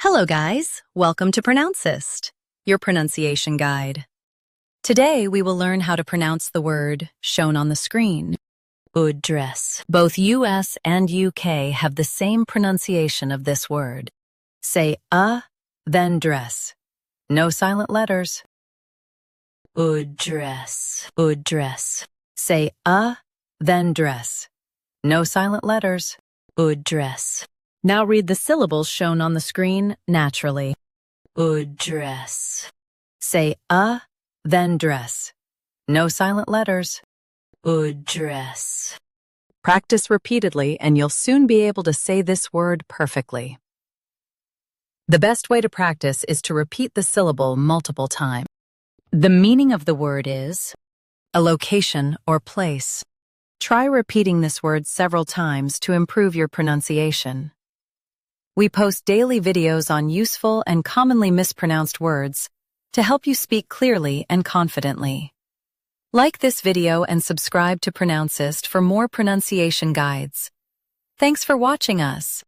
Hello guys, welcome to Pronouncist, your pronunciation guide. Today we will learn how to pronounce the word shown on the screen, dress. Both US and UK have the same pronunciation of this word. Say then dress. No silent letters. Dress. Dress. Say then dress. No silent letters. Dress. Now read the syllables shown on the screen naturally. Dress. Say then dress. No silent letters. Dress. Practice repeatedly and you'll soon be able to say this word perfectly. The best way to practice is to repeat the syllable multiple times. The meaning of the word is a location or place. Try repeating this word several times to improve your pronunciation. We post daily videos on useful and commonly mispronounced words to help you speak clearly and confidently. Like this video and subscribe to Pronouncist for more pronunciation guides. Thanks for watching us.